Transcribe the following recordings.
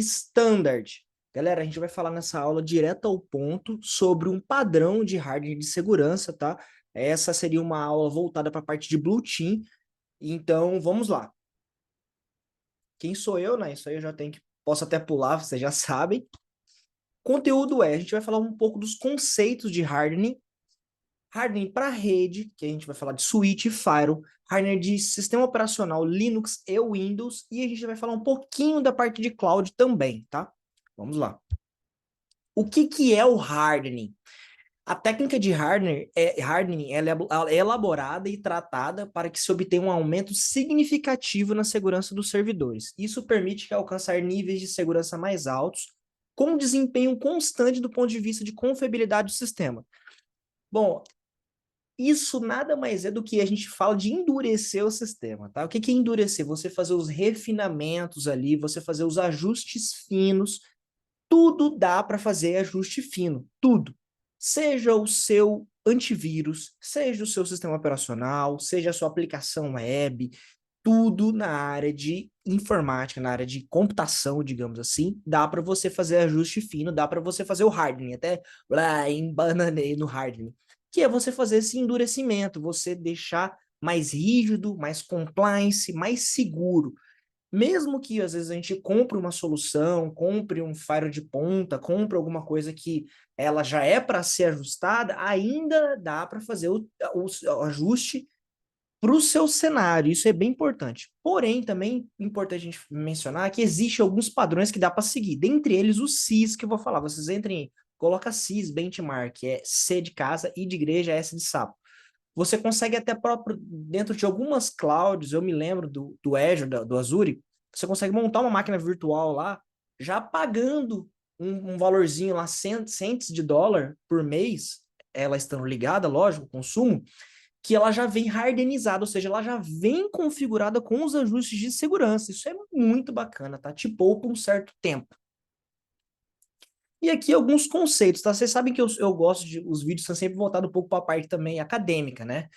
Standard. Galera, a gente vai falar nessa aula direto ao ponto sobre um padrão de hardware de segurança, tá? Essa seria uma aula voltada para a parte de Blue Team. Então, vamos lá. Quem sou eu, né? Isso aí eu já tenho que... Posso até pular, vocês já sabem. Conteúdo a gente vai falar um pouco dos conceitos de hardening. Hardening para rede, que a gente vai falar de switch e firewall. Hardening de sistema operacional Linux e Windows. E a gente vai falar um pouquinho da parte de cloud também, tá? Vamos lá. O que é o hardening? A técnica de hardening ela é elaborada e tratada para que se obtenha um aumento significativo na segurança dos servidores. Isso permite que alcançar níveis de segurança mais altos, com desempenho constante do ponto de vista de confiabilidade do sistema. Bom, isso nada mais é do que a gente fala de endurecer o sistema, tá? O que é endurecer? Você fazer os refinamentos ali, você fazer os ajustes finos. Tudo dá para fazer ajuste fino, tudo. Seja o seu antivírus, seja o seu sistema operacional, seja a sua aplicação web, tudo na área de informática, na área de computação, digamos assim, dá para você fazer ajuste fino, dá para você fazer o hardening, até lá embananei no hardening, que é você fazer esse endurecimento, você deixar mais rígido, mais compliance, mais seguro. Mesmo que às vezes a gente compre uma solução, compre um firewall de ponta, compre alguma coisa que ela já é para ser ajustada, ainda dá para fazer o ajuste para o seu cenário. Isso é bem importante. Porém, também é importante a gente mencionar que existe alguns padrões que dá para seguir. Dentre eles, o CIS, que eu vou falar. Vocês entrem, coloca CIS, benchmark, é C de casa, I de igreja, S de sapo. Você consegue até próprio, dentro de algumas clouds, eu me lembro do Azure, do Azure, você consegue montar uma máquina virtual lá, já pagando um valorzinho lá, cents de dólar por mês, ela estando ligada, lógico, consumo, que ela já vem hardenizada, ou seja, ela já vem configurada com os ajustes de segurança. Isso é muito bacana, tá? Te poupa um certo tempo. E aqui alguns conceitos, tá? Vocês sabem que eu gosto de... Os vídeos são sempre voltados um pouco para a parte também acadêmica, né?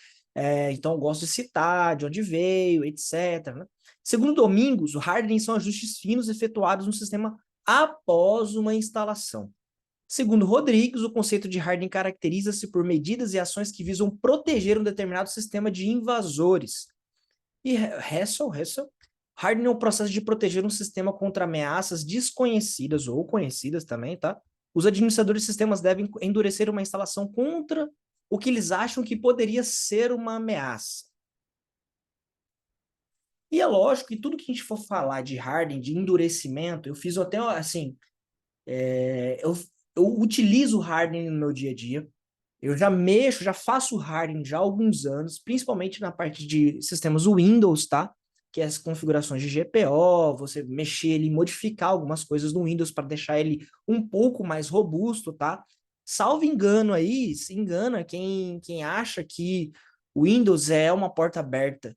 Então eu gosto de citar de onde veio, etc, né? Segundo Domingos, o hardening são ajustes finos efetuados no sistema após uma instalação. Segundo Rodrigues, o conceito de hardening caracteriza-se por medidas e ações que visam proteger um determinado sistema de invasores. E Hessel, hardening é o processo de proteger um sistema contra ameaças desconhecidas ou conhecidas também, tá? Os administradores de sistemas devem endurecer uma instalação contra o que eles acham que poderia ser uma ameaça. E é lógico que tudo que a gente for falar de hardening, de endurecimento, eu fiz até assim, eu utilizo o hardening no meu dia a dia. Eu já mexo, já faço hardening já há alguns anos, principalmente na parte de sistemas Windows, tá? Que é as configurações de GPO, você mexer ele, modificar algumas coisas no Windows para deixar ele um pouco mais robusto, tá? Salvo engano aí, se engana quem acha que o Windows é uma porta aberta.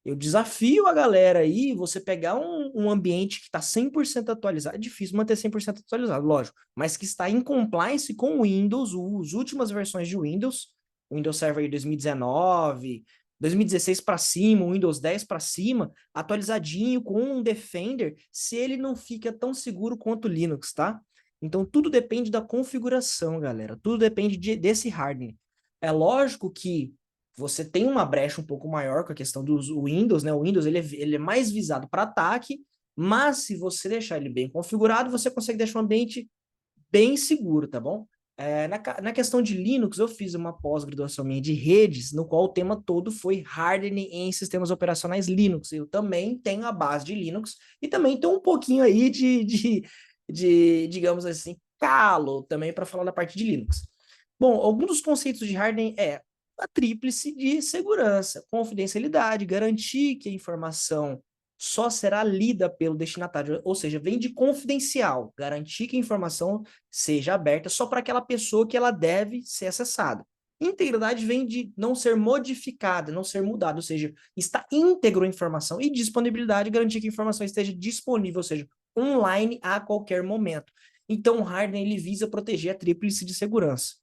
Eu desafio a galera aí, você pegar um ambiente que está 100% atualizado, é difícil manter 100% atualizado, lógico, mas que está em compliance com o Windows, as últimas versões de Windows, Windows Server 2019, 2016 para cima, Windows 10 para cima, atualizadinho com um Defender, se ele não fica tão seguro quanto o Linux, tá? Então tudo depende da configuração, galera, tudo depende desse hardening. É lógico que você tem uma brecha um pouco maior com a questão do Windows, né? O Windows ele é mais visado para ataque, mas se você deixar ele bem configurado, você consegue deixar um ambiente bem seguro, tá bom? Na questão de Linux, eu fiz uma pós-graduação minha de redes, no qual o tema todo foi hardening em sistemas operacionais Linux. Eu também tenho a base de Linux e também tenho um pouquinho aí digamos assim, calo também para falar da parte de Linux. Bom, alguns dos conceitos de hardening a tríplice de segurança, confidencialidade, garantir que a informação só será lida pelo destinatário, ou seja, vem de confidencial, garantir que a informação seja aberta só para aquela pessoa que ela deve ser acessada. Integridade vem de não ser modificada, não ser mudada, ou seja, está íntegro a informação. E disponibilidade, garantir que a informação esteja disponível, ou seja, online a qualquer momento. Então, o hardening ele visa proteger a tríplice de segurança,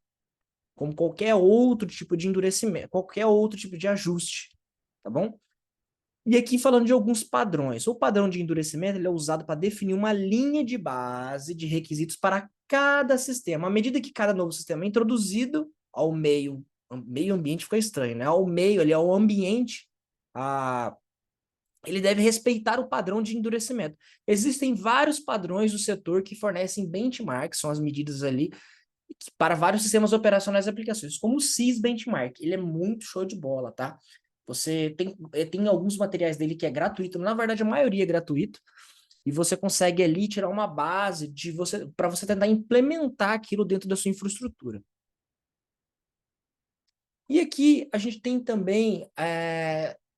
como qualquer outro tipo de endurecimento, qualquer outro tipo de ajuste, tá bom? E aqui falando de alguns padrões. O padrão de endurecimento ele é usado para definir uma linha de base de requisitos para cada sistema. À medida que cada novo sistema é introduzido ao meio ambiente fica estranho, né? Ao meio ali, ao ambiente, a, ele deve respeitar o padrão de endurecimento. Existem vários padrões do setor que fornecem benchmarks, são as medidas ali, para vários sistemas operacionais e aplicações, como o SIS Benchmark. Ele é muito show de bola, tá? Você tem alguns materiais dele que é gratuito, na verdade a maioria é gratuito, e você consegue ali tirar uma base de você para você tentar implementar aquilo dentro da sua infraestrutura. E aqui a gente tem também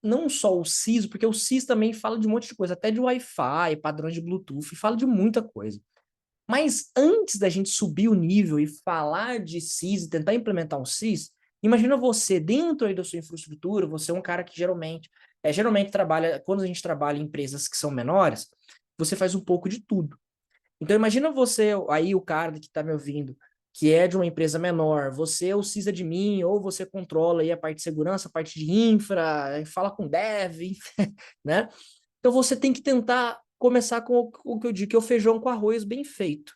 não só o CIS, porque o CIS também fala de um monte de coisa, até de Wi-Fi, padrões de Bluetooth, fala de muita coisa. Mas antes da gente subir o nível e falar de CIS e tentar implementar um CIS, imagina você dentro aí da sua infraestrutura, você é um cara que geralmente trabalha, quando a gente trabalha em empresas que são menores, você faz um pouco de tudo. Então imagina você, aí o cara que está me ouvindo, que é de uma empresa menor, você é o sysadmin, ou você controla aí a parte de segurança, a parte de infra, fala com dev, né? Então você tem que tentar começar com o que eu digo, que é o feijão com arroz bem feito.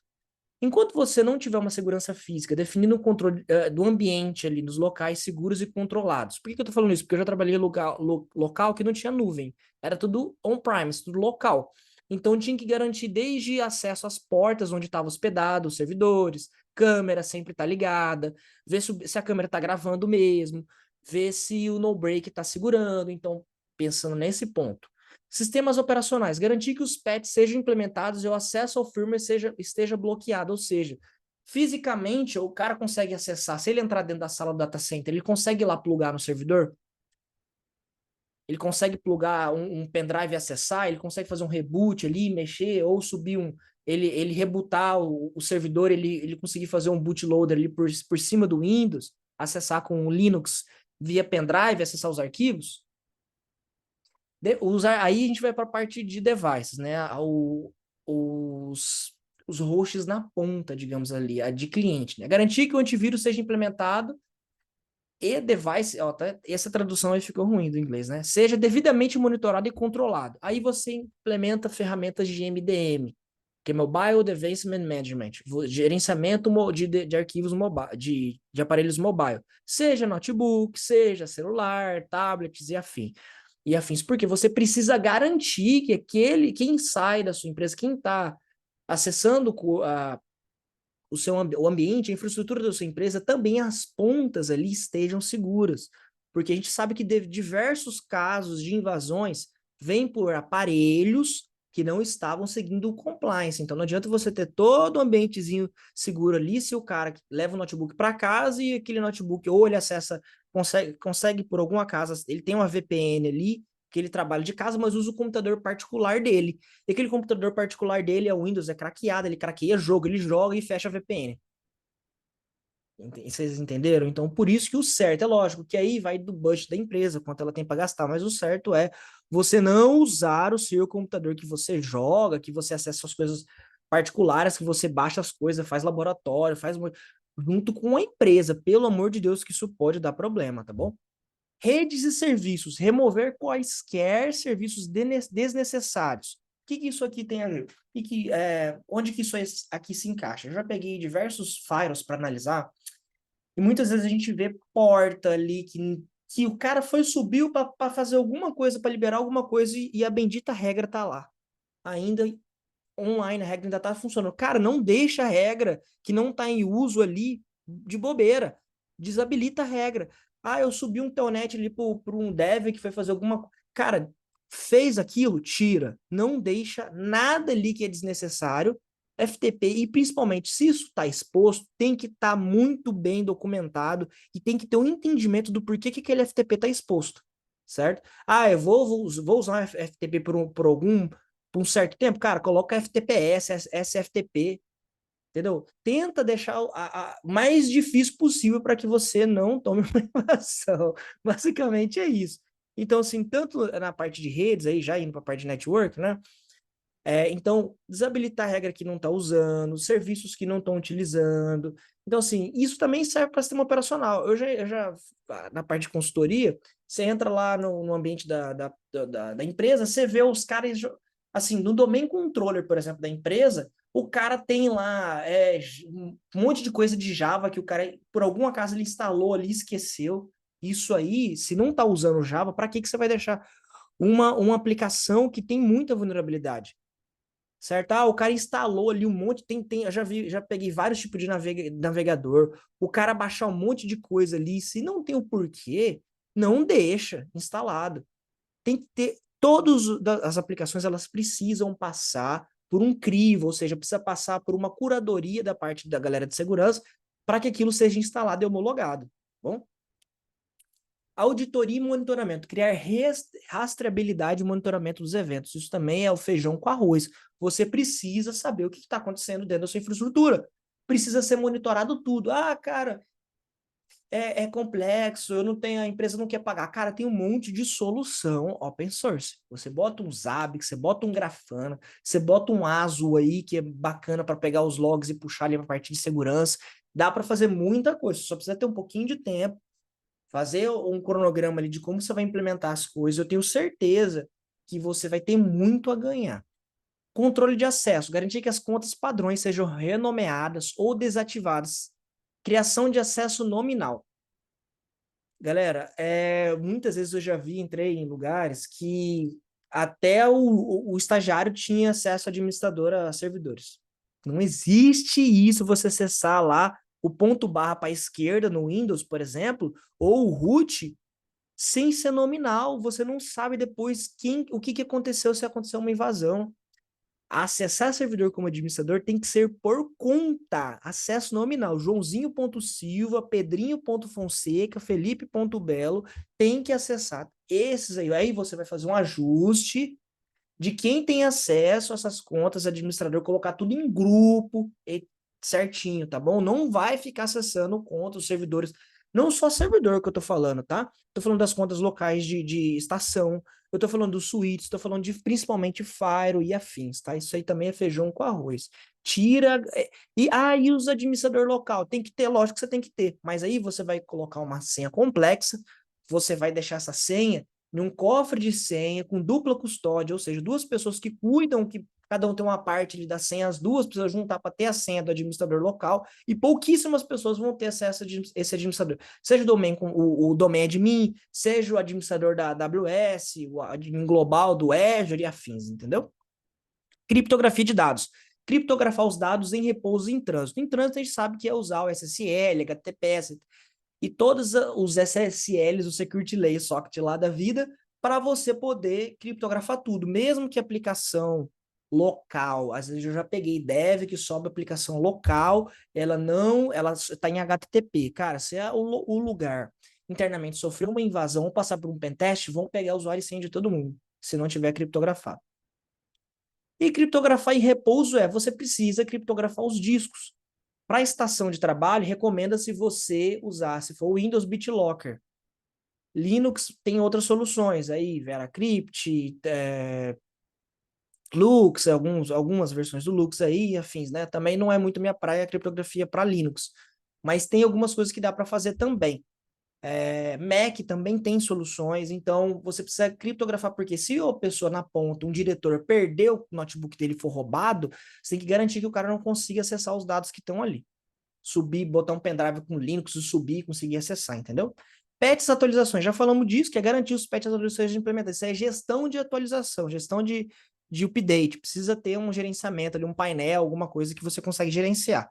Enquanto você não tiver uma segurança física, definindo o controle do ambiente ali, nos locais seguros e controlados. Por que eu estou falando isso? Porque eu já trabalhei em local que não tinha nuvem. Era tudo on-premise, tudo local. Então tinha que garantir desde acesso às portas onde estava hospedado, os servidores, câmera sempre está ligada, ver se a câmera está gravando mesmo, ver se o no-break está segurando. Então, pensando nesse ponto. Sistemas operacionais, garantir que os patches sejam implementados e o acesso ao firmware esteja bloqueado, ou seja, fisicamente o cara consegue acessar, se ele entrar dentro da sala do data center, ele consegue ir lá plugar no servidor? Ele consegue plugar um pendrive e acessar? Ele consegue fazer um reboot ali, mexer, ou subir ele rebootar o servidor, ele conseguir fazer um bootloader ali por cima do Windows, acessar com o Linux via pendrive, acessar os arquivos? Aí a gente vai para a parte de devices, né? Os, os hosts na ponta, digamos ali, a de cliente, né? Garantir que o antivírus seja implementado e device, ó, essa tradução aí ficou ruim do inglês, né? Seja devidamente monitorado e controlado. Aí você implementa ferramentas de MDM, que é Mobile Device Management, gerenciamento de arquivos mobile, de aparelhos mobile, seja notebook, seja celular, tablets e afins, porque você precisa garantir que quem sai da sua empresa, quem está acessando o ambiente, a infraestrutura da sua empresa, também as pontas ali estejam seguras. Porque a gente sabe que diversos casos de invasões vêm por aparelhos que não estavam seguindo o compliance. Então não adianta você ter todo o ambientezinho seguro ali se o cara leva o notebook para casa e aquele notebook ou ele acessa, consegue por algum acaso, ele tem uma VPN ali, que ele trabalha de casa, mas usa o computador particular dele. E aquele computador particular dele é o Windows, é craqueado, ele craqueia jogo, ele joga e fecha a VPN. Vocês entenderam? Então, por isso que o certo é lógico, que aí vai do budget da empresa, quanto ela tem para gastar, mas o certo é você não usar o seu computador que você joga, que você acessa as coisas particulares, que você baixa as coisas, faz laboratório, junto com a empresa. Pelo amor de Deus, que isso pode dar problema, tá bom? Redes e serviços, remover quaisquer serviços desnecessários. O que isso aqui tem a ver? Onde que isso aqui se encaixa? Eu já peguei diversos files para analisar e muitas vezes a gente vê porta ali que o cara subiu para fazer alguma coisa, para liberar alguma coisa e a bendita regra tá lá. Ainda online, a regra ainda tá funcionando. Cara, não deixa a regra que não tá em uso ali de bobeira. Desabilita a regra. Ah, eu subi um telnet ali para um dev que foi fazer alguma. Cara, fez aquilo, tira. Não deixa nada ali que é desnecessário. FTP, e principalmente se isso está exposto, tem que estar muito bem documentado e tem que ter um entendimento do porquê que aquele FTP está exposto, certo? Ah, eu vou usar um FTP por um certo tempo, cara, coloca FTPS, SFTP, entendeu? Tenta deixar o mais difícil possível para que você não tome uma ação. Basicamente é isso. Então, assim, tanto na parte de redes, aí já indo para a parte de network, né? Então, desabilitar a regra que não está usando, serviços que não estão utilizando. Então, assim, isso também serve para sistema operacional. Na parte de consultoria, você entra lá no ambiente da empresa, você vê os caras, assim, no domain controller, por exemplo, da empresa, o cara tem lá um monte de coisa de Java que o cara, por algum acaso, ele instalou ali, esqueceu. Isso aí, se não está usando Java, para que você vai deixar uma aplicação que tem muita vulnerabilidade? Certo? Ah, o cara instalou ali um monte, eu já peguei vários tipos de navegador, o cara baixar um monte de coisa ali, se não tem o porquê, não deixa instalado. Tem que ter, todas as aplicações, elas precisam passar por um crivo, ou seja, precisa passar por uma curadoria da parte da galera de segurança para que aquilo seja instalado e homologado, bom? Auditoria e monitoramento, criar rastreabilidade e monitoramento dos eventos. Isso também é o feijão com arroz. Você precisa saber o que está acontecendo dentro da sua infraestrutura. Precisa ser monitorado tudo. Ah, cara, é complexo, eu não tenho, a empresa não quer pagar. Cara, tem um monte de solução open source. Você bota um Zabbix, você bota um Grafana, você bota um Azure aí, que é bacana para pegar os logs e puxar ali para a parte de segurança. Dá para fazer muita coisa, só precisa ter um pouquinho de tempo, fazer um cronograma ali de como você vai implementar as coisas. Eu tenho certeza que você vai ter muito a ganhar. Controle de acesso, garantir que as contas padrões sejam renomeadas ou desativadas. Criação de acesso nominal. Galera, muitas vezes eu já entrei em lugares que até o estagiário tinha acesso administrador a servidores. Não existe isso, você acessar lá o ponto barra para a esquerda no Windows, por exemplo, ou o root, sem ser nominal. Você não sabe depois o que aconteceu se aconteceu uma invasão. Acessar servidor como administrador tem que ser por conta. Acesso nominal. Joãozinho.silva, Pedrinho.fonseca, Felipe.belo tem que acessar esses aí. Aí você vai fazer um ajuste de quem tem acesso a essas contas, administrador, colocar tudo em grupo certinho, tá bom? Não vai ficar acessando contas, os servidores. Não só servidor que eu tô falando, tá? Tô falando das contas locais de estação, eu tô falando dos suítes, tô falando de principalmente Fire e afins, tá? Isso aí também é feijão com arroz. Tira. E os administrador local, tem que ter, lógico que você tem que ter, mas aí você vai colocar uma senha complexa, você vai deixar essa senha em um cofre de senha com dupla custódia, ou seja, duas pessoas que cuidam, que cada um tem uma parte ali da senha, as duas precisam juntar para ter a senha do administrador local, e pouquíssimas pessoas vão ter acesso a esse administrador. Seja o domain, o domain admin, seja o administrador da AWS, o admin global do Azure e afins, entendeu? Criptografia de dados. Criptografar os dados em repouso em trânsito. Em trânsito, a gente sabe que é usar o SSL, HTTPS, e todos os SSLs, o Security Layer Socket lá da vida, para você poder criptografar tudo, mesmo que aplicação local, às vezes eu já peguei dev que sobe aplicação local, ela está em HTTP. Cara, se o lugar internamente sofreu uma invasão ou passar por um pentest, vão pegar o usuário e senha de todo mundo, se não tiver criptografado. E criptografar em repouso você precisa criptografar os discos. Para a estação de trabalho, recomenda-se você usar, se for o Windows BitLocker. Linux tem outras soluções aí, VeraCrypt, Lux, algumas versões do Lux aí, afins, né? Também não é muito minha praia a criptografia para Linux, mas tem algumas coisas que dá para fazer também. Mac também tem soluções, então você precisa criptografar, porque se a pessoa na ponta, um diretor, perdeu o notebook dele e for roubado, você tem que garantir que o cara não consiga acessar os dados que estão ali. Subir, botar um pendrive com Linux, subir e conseguir acessar, entendeu? Patches atualizações, já falamos disso, que é garantir os patches atualizações de implementação. Isso é gestão de atualização, gestão de update. Precisa ter um gerenciamento ali, um painel, alguma coisa que você consegue gerenciar.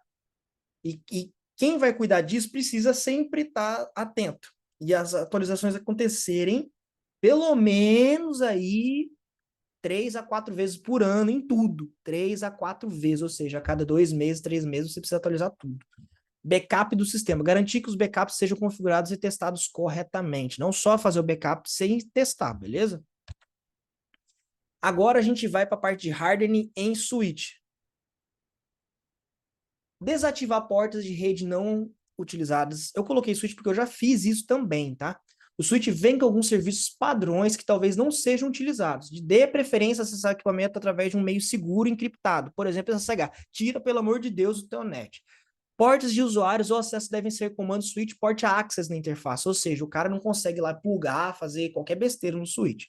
E quem vai cuidar disso precisa sempre estar atento. E as atualizações acontecerem pelo menos aí 3 a 4 vezes por ano em tudo. 3 a 4 vezes, ou seja, a cada 2 meses, 3 meses, você precisa atualizar tudo. Backup do sistema. Garantir que os backups sejam configurados e testados corretamente. Não só fazer o backup sem testar, beleza? Agora a gente vai para a parte de hardening em switch. Desativar portas de rede não utilizadas. Eu coloquei switch porque eu já fiz isso também, tá? O switch vem com alguns serviços padrões que talvez não sejam utilizados. Dê preferência a acessar o equipamento através de um meio seguro encriptado. Por exemplo, SSH. Tira, pelo amor de Deus, o telnet. Portas de usuários ou acesso devem ser comando switch port access na interface, ou seja, o cara não consegue lá plugar, fazer qualquer besteira no switch.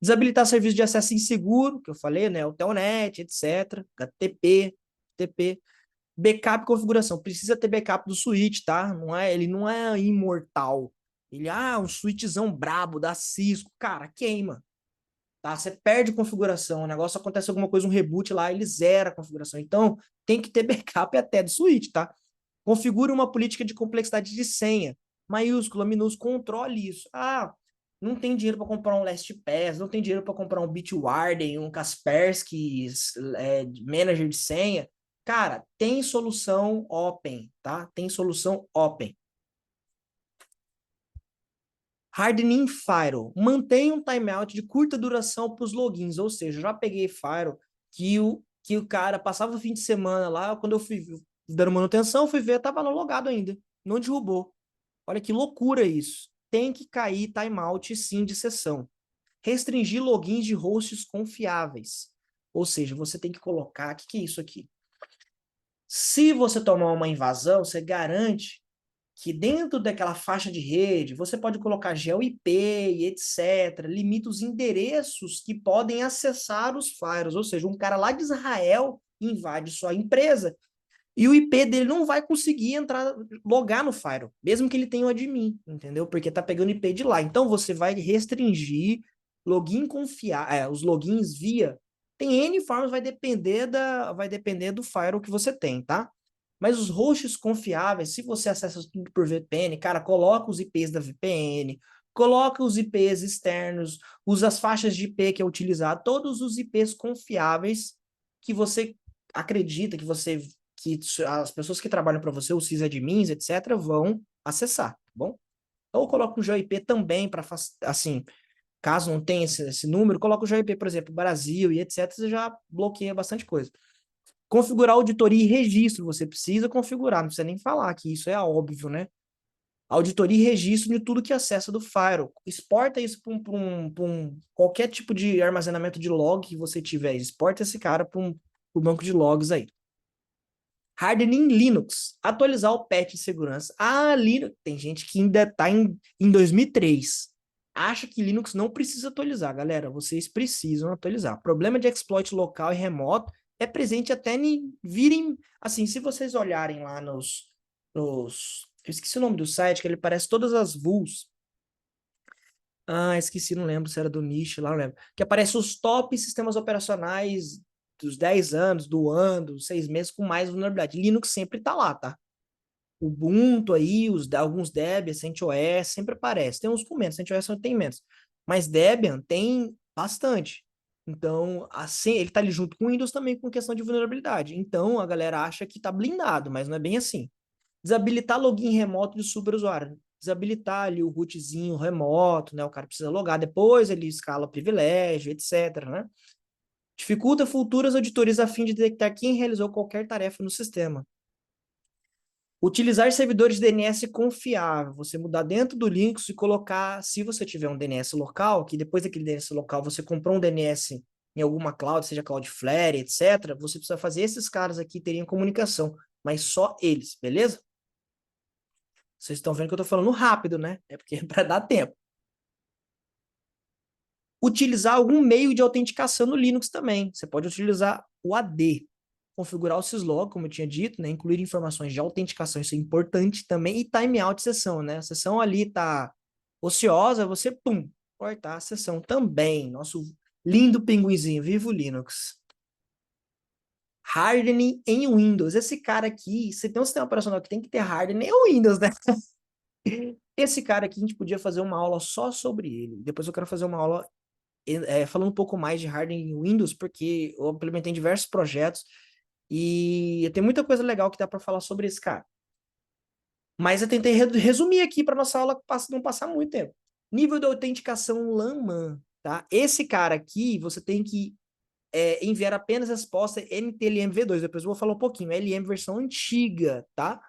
Desabilitar serviço de acesso inseguro, que eu falei, né, o telnet, etc, HTTP, TP. Backup e configuração, precisa ter backup do switch, tá? Ele não é imortal. Ele, um switchzão brabo da Cisco, cara, queima. Tá? Você perde configuração, o negócio acontece alguma coisa, um reboot lá, ele zera a configuração. Então, tem que ter backup até do switch, tá? Configure uma política de complexidade de senha. Maiúscula, minúscula, controle isso. Não tem dinheiro para comprar um LastPass, não tem dinheiro para comprar um Bitwarden, um Kaspersky, manager de senha. Cara, tem solução open, tá? Tem solução open. Hardening Firewall. Mantenha um timeout de curta duração para os logins, ou seja, já peguei Firewall que o cara passava o fim de semana lá, quando eu fui dando manutenção, fui ver, tava lá logado ainda, não derrubou. Olha que loucura isso. Tem que cair timeout sim de sessão. Restringir logins de hosts confiáveis. Ou seja, você tem que colocar, o que é isso aqui? Se você tomar uma invasão, você garante que dentro daquela faixa de rede, você pode colocar GeoIP e etc., limita os endereços que podem acessar os firewalls, ou seja, um cara lá de Israel invade sua empresa e o IP dele não vai conseguir entrar, logar no firewall, mesmo que ele tenha o admin, entendeu? Porque tá pegando IP de lá. Então você vai restringir login os logins via tem N formas, vai depender do firewall que você tem, tá? Mas os hosts confiáveis, se você acessa tudo por VPN, cara, coloca os IPs da VPN, coloca os IPs externos, usa as faixas de IP que é utilizado, todos os IPs confiáveis que você acredita que as pessoas que trabalham para você, os sysadmins, etc, vão acessar, tá bom? Ou coloca o GeoIP também para assim, caso não tenha esse número, coloca o GeoIP, por exemplo, Brasil e etc, você já bloqueia bastante coisa. Configurar auditoria e registro, você precisa configurar, não precisa nem falar que isso é óbvio, né? Auditoria e registro de tudo que acessa do firewall. Exporta isso para qualquer tipo de armazenamento de log que você tiver. Exporta esse cara para um banco de logs aí. Hardening Linux. Atualizar o patch de segurança. Linux. Tem gente que ainda está em 2003. Acha que Linux não precisa atualizar. Galera, vocês precisam atualizar. Problema de exploit local e remoto é presente até virem... Assim, se vocês olharem lá eu esqueci o nome do site, que ele parece todas as VULs. Esqueci, não lembro se era do nicho lá, não lembro. Que aparece os top sistemas operacionais dos 10 anos, do ano, dos 6 meses com mais vulnerabilidade. Linux sempre tá lá, tá? Ubuntu aí, alguns Debian, CentOS, sempre aparece. Tem uns com menos, CentOS tem menos. Mas Debian tem bastante. Então, assim, ele tá ali junto com o Windows também com questão de vulnerabilidade. Então, a galera acha que tá blindado, mas não é bem assim. Desabilitar login remoto de superusuário. Desabilitar ali o rootzinho remoto, né? O cara precisa logar, depois ele escala privilégio, etc, né? Dificulta futuras auditorias a fim de detectar quem realizou qualquer tarefa no sistema. Utilizar servidores de DNS confiável. Você mudar dentro do Linux e colocar, se você tiver um DNS local, que depois daquele DNS local você comprou um DNS em alguma cloud, seja Cloudflare, etc., você precisa fazer esses caras aqui terem comunicação, mas só eles, beleza? Vocês estão vendo que eu estou falando rápido, né? É porque é para dar tempo. Utilizar algum meio de autenticação no Linux também. Você pode utilizar o AD. Configurar o syslog, como eu tinha dito, né? Incluir informações de autenticação, isso é importante também. E timeout sessão, né? A sessão ali tá ociosa, você, pum, cortar a sessão também. Nosso lindo pinguinzinho, vivo Linux. Hardening em Windows. Esse cara aqui, você tem um sistema operacional que tem que ter hardening em Windows, né? Esse cara aqui, a gente podia fazer uma aula só sobre ele. Depois eu quero fazer uma aula falando um pouco mais de hardening em Windows, porque eu implementei em diversos projetos e tem muita coisa legal que dá para falar sobre esse cara. Mas eu tentei resumir aqui para nossa aula não passar muito tempo. Nível de autenticação LAMAN, tá? Esse cara aqui, você tem que enviar apenas resposta NTLM V2. Depois eu vou falar um pouquinho. LM versão antiga, tá?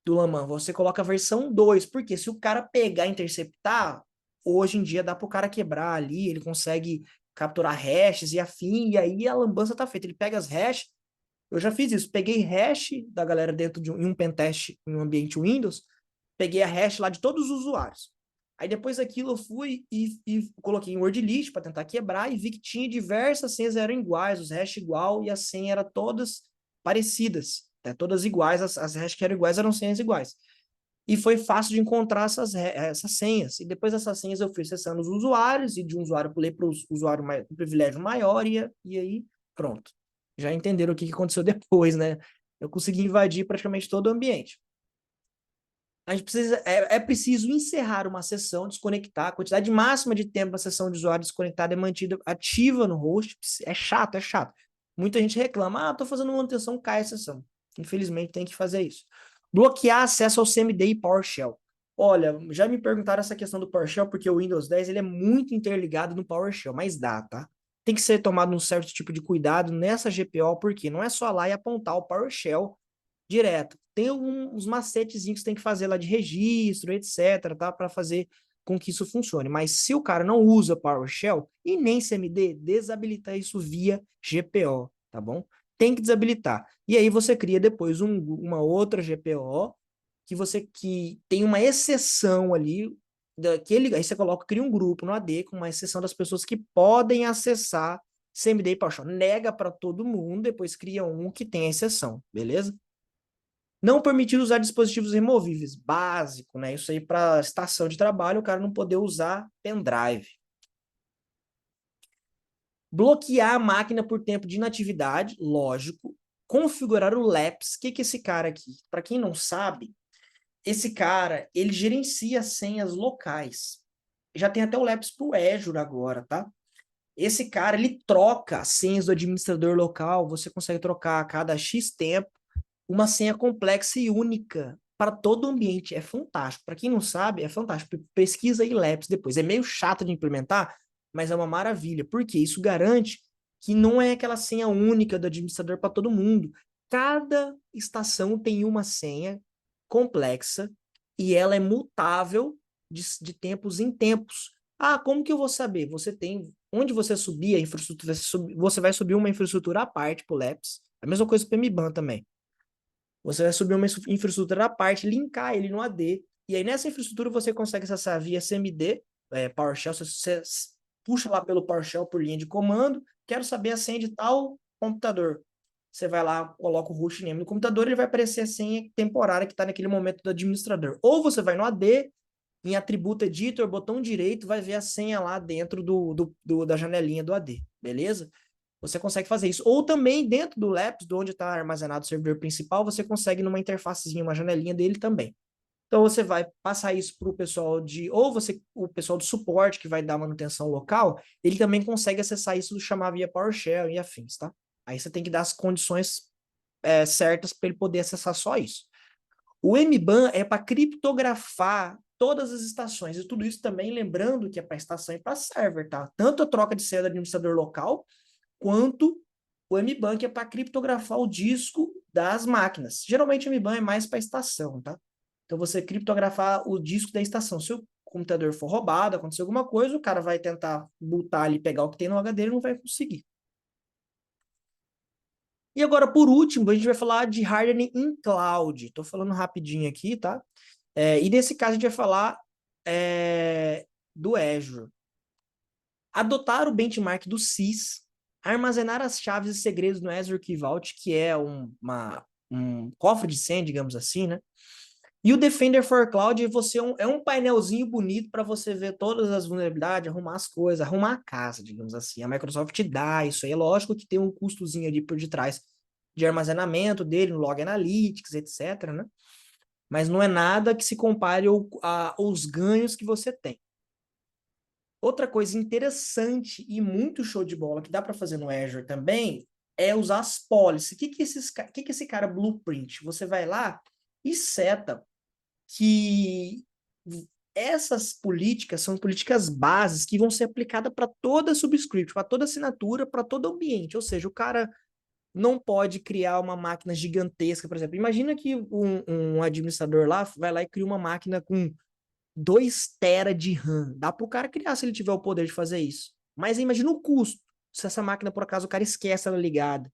do Laman, você coloca a versão 2, porque se o cara pegar e interceptar, hoje em dia dá para o cara quebrar ali, ele consegue capturar hashes e afim, e aí a lambança tá feita. Ele pega as hashes, eu já fiz isso, peguei hash da galera dentro de um pentest em um ambiente Windows, peguei a hash lá de todos os usuários. Aí depois daquilo eu fui e coloquei em word list para tentar quebrar e vi que tinha diversas senhas eram iguais, os hash igual e a senha eram todas parecidas, né? Todas iguais, as hash que eram iguais eram senhas iguais. E foi fácil de encontrar essas senhas. E depois dessas senhas eu fui acessando os usuários e de um usuário pulei para o usuário com privilégio maior e aí pronto. Já entenderam o que aconteceu depois, né? Eu consegui invadir praticamente todo o ambiente. A gente precisa, é preciso encerrar uma sessão, desconectar, a quantidade máxima de tempo a sessão de usuário desconectada é mantida ativa no host. É chato, é chato. Muita gente reclama, tô fazendo manutenção, cai a sessão. Infelizmente tem que fazer isso. Bloquear acesso ao CMD e PowerShell. Olha, já me perguntaram essa questão do PowerShell, porque o Windows 10 ele é muito interligado no PowerShell, mas dá, tá? Tem que ser tomado um certo tipo de cuidado nessa GPO, porque não é só lá e apontar o PowerShell direto. Tem uns macetezinhos que você tem que fazer lá de registro, etc, tá? Para fazer com que isso funcione. Mas se o cara não usa PowerShell e nem CMD, desabilita isso via GPO, tá bom? Tem que desabilitar. E aí você cria depois uma outra GPO que tem uma exceção ali daquele, aí você cria um grupo no AD com uma exceção das pessoas que podem acessar CMD e PowerShell. Nega para todo mundo, depois cria um que tem a exceção, beleza? Não permitir usar dispositivos removíveis, básico, né? Isso aí para estação de trabalho, o cara não poder usar pendrive. Bloquear a máquina por tempo de inatividade, lógico. Configurar o LAPS. O que é esse cara aqui? Para quem não sabe, esse cara, ele gerencia senhas locais. Já tem até o LAPS para o Azure agora, tá? Esse cara, ele troca as senhas do administrador local, você consegue trocar a cada X tempo uma senha complexa e única para todo o ambiente. É fantástico. Para quem não sabe, é fantástico. Pesquisa aí Labs depois. É meio chato de implementar, mas é uma maravilha. Porque isso garante que não é aquela senha única do administrador para todo mundo. Cada estação tem uma senha complexa e ela é mutável de tempos em tempos. Ah, como que eu vou saber? Você tem, onde você subir a infraestrutura, você vai subir uma infraestrutura à parte para o Labs. A mesma coisa para o MBAN também. Você vai subir uma infraestrutura à parte, linkar ele no AD, e aí nessa infraestrutura você consegue acessar via CMD, PowerShell, você puxa lá pelo PowerShell por linha de comando, quero saber a senha de tal computador. Você vai lá, coloca o hostname no computador, ele vai aparecer a senha temporária que está naquele momento do administrador. Ou você vai no AD, em atributo editor, botão direito, vai ver a senha lá dentro da janelinha do AD, beleza? Você consegue fazer isso. Ou também dentro do Labs, de onde está armazenado o servidor principal, você consegue numa interfacezinha, uma janelinha dele também. Então você vai passar isso para o pessoal o pessoal do suporte que vai dar manutenção local, ele também consegue acessar isso do chamar via PowerShell e afins, tá? Aí você tem que dar as condições certas para ele poder acessar só isso. O MBAN é para criptografar todas as estações, e tudo isso também lembrando que é para estação e para server, tá? Tanto a troca de senha do administrador local, quanto o MBAN, que é para criptografar o disco das máquinas. Geralmente o MBAN é mais para estação, tá? Então você criptografar o disco da estação. Se o computador for roubado, acontecer alguma coisa, o cara vai tentar botar ali, pegar o que tem no HD, ele não vai conseguir. E agora, por último, a gente vai falar de hardening em cloud. Estou falando rapidinho aqui, tá? E nesse caso a gente vai falar do Azure. Adotar o benchmark do CIS, armazenar as chaves e segredos no Azure Key Vault, que é um cofre de senha, digamos assim, né? E o Defender for Cloud é um painelzinho bonito para você ver todas as vulnerabilidades, arrumar as coisas, arrumar a casa, digamos assim. A Microsoft te dá isso aí. É lógico que tem um custozinho ali por detrás de armazenamento dele, no Log Analytics, etc, né? Mas não é nada que se compare aos ganhos que você tem. Outra coisa interessante e muito show de bola que dá para fazer no Azure também é usar as policies. Que esse cara Blueprint? Você vai lá e seta que essas políticas são políticas bases que vão ser aplicadas para toda subscript, para toda assinatura, para todo ambiente. Ou seja, o cara não pode criar uma máquina gigantesca, por exemplo. Imagina que um administrador lá vai lá e cria uma máquina com 2 tera de RAM. Dá para o cara criar se ele tiver o poder de fazer isso. Mas imagina o custo. Se essa máquina, por acaso, o cara esquece ela ligada.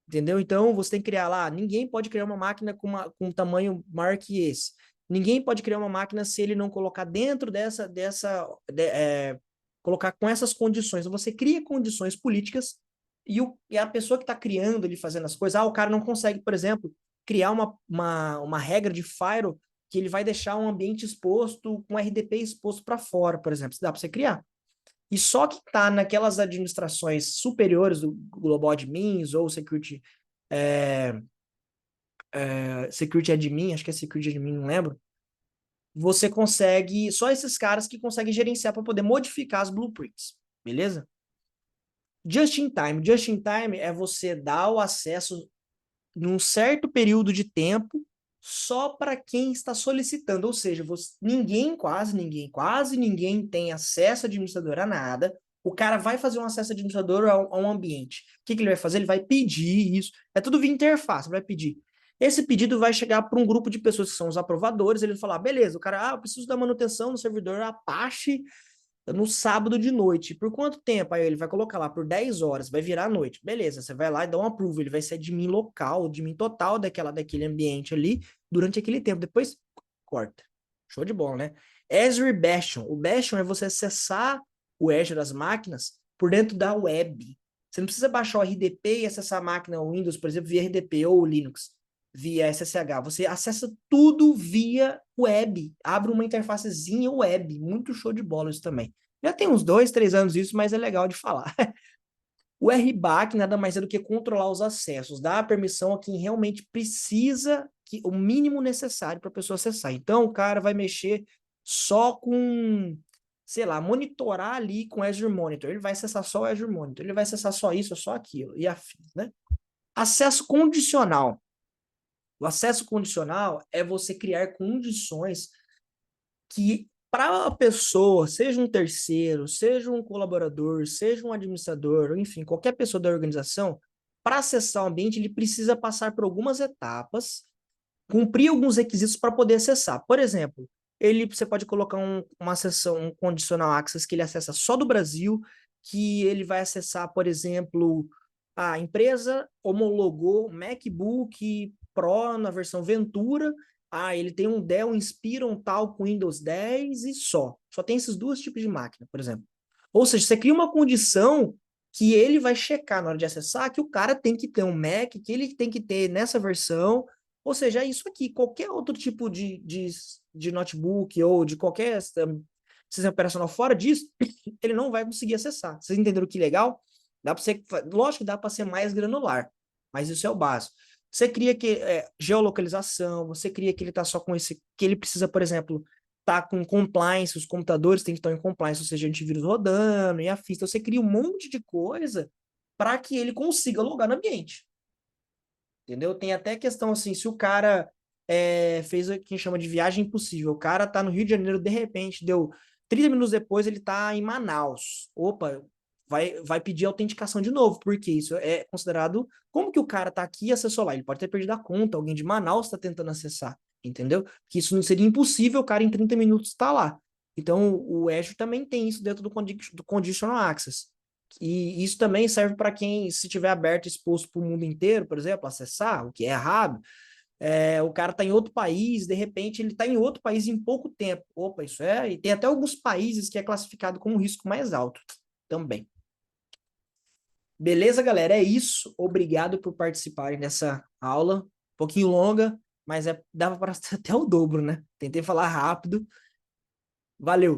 Entendeu? Então, você tem que criar lá. Ninguém pode criar uma máquina com um tamanho maior que esse. Ninguém pode criar uma máquina se ele não colocar dentro colocar com essas condições. Então, você cria condições políticas e a pessoa que está criando, ele fazendo as coisas, o cara não consegue, por exemplo, criar uma regra de firewall que ele vai deixar um ambiente exposto, com RDP exposto para fora, por exemplo. Isso dá para você criar. E só que está naquelas administrações superiores do Global Admins ou Security Admin, acho que é Security Admin, não lembro. Você consegue, só esses caras que conseguem gerenciar para poder modificar as blueprints, beleza? Just in time. Just in time é você dar o acesso num certo período de tempo só para quem está solicitando, ou seja, quase ninguém tem acesso administrador a nada. O cara vai fazer um acesso administrador a um ambiente. O que ele vai fazer? Ele vai pedir isso. É tudo via interface, vai pedir. Esse pedido vai chegar para um grupo de pessoas que são os aprovadores, ele vai falar, beleza, o cara, eu preciso da manutenção no servidor Apache no sábado de noite. Por quanto tempo? Aí ele vai colocar lá por 10 horas, vai virar a noite. Beleza, você vai lá e dá um approve, ele vai ser admin local, admin total daquele ambiente ali durante aquele tempo. Depois corta. Show de bola, né? Azure Bastion. O Bastion é você acessar o Azure das máquinas por dentro da web. Você não precisa baixar o RDP e acessar a máquina Windows, por exemplo, via RDP ou Linux via SSH. Você acessa tudo via web. Abre uma interfacezinha web. Muito show de bola isso também. Já tem uns 2, 3 anos isso, mas é legal de falar. O RBAC nada mais é do que controlar os acessos, dar a permissão a quem realmente precisa, o mínimo necessário para a pessoa acessar. Então, o cara vai mexer só com, sei lá, monitorar ali com Azure Monitor. Ele vai acessar só o Azure Monitor. Ele vai acessar só isso, só aquilo, e afins, né? Acesso condicional. O acesso condicional é você criar condições que para a pessoa, seja um terceiro, seja um colaborador, seja um administrador, enfim, qualquer pessoa da organização, para acessar o ambiente, ele precisa passar por algumas etapas, cumprir alguns requisitos para poder acessar. Por exemplo, você pode colocar uma sessão, um conditional access que ele acessa só do Brasil, que ele vai acessar, por exemplo, a empresa homologou MacBook Pro na versão Ventura. Ele tem um Dell Inspiron tal com Windows 10 e só. Só tem esses dois tipos de máquina, por exemplo. Ou seja, você cria uma condição que ele vai checar na hora de acessar que o cara tem que ter um Mac, que ele tem que ter nessa versão. Ou seja, é isso aqui. Qualquer outro tipo de notebook ou de qualquer sistema operacional fora disso, ele não vai conseguir acessar. Vocês entenderam que legal? Dá para ser, lógico que dá para ser mais granular, mas isso é o básico. Você cria geolocalização, você cria que ele está só com esse, que ele precisa, por exemplo, tá com compliance, os computadores têm que estar em compliance, ou seja, antivírus rodando e afins. Então você cria um monte de coisa para que ele consiga logar no ambiente. Entendeu? Tem até questão assim, se o cara fez o que a gente chama de viagem impossível, o cara tá no Rio de Janeiro, de repente, deu 30 minutos depois, ele tá em Manaus. Opa, vai pedir autenticação de novo, porque isso é considerado, como que o cara tá aqui e acessou lá? Ele pode ter perdido a conta, alguém de Manaus tá tentando acessar, entendeu? Que isso não seria impossível o cara em 30 minutos estar lá. Então, o Azure também tem isso dentro do Conditional Access. E isso também serve para quem, se tiver aberto, exposto para o mundo inteiro, por exemplo, acessar, o que é errado. O cara está em outro país, de repente ele está em outro país em pouco tempo. Opa, isso é. E tem até alguns países que é classificado como risco mais alto também. Beleza, galera? É isso. Obrigado por participarem dessa aula. Um pouquinho longa, mas dava para até o dobro, né? Tentei falar rápido. Valeu!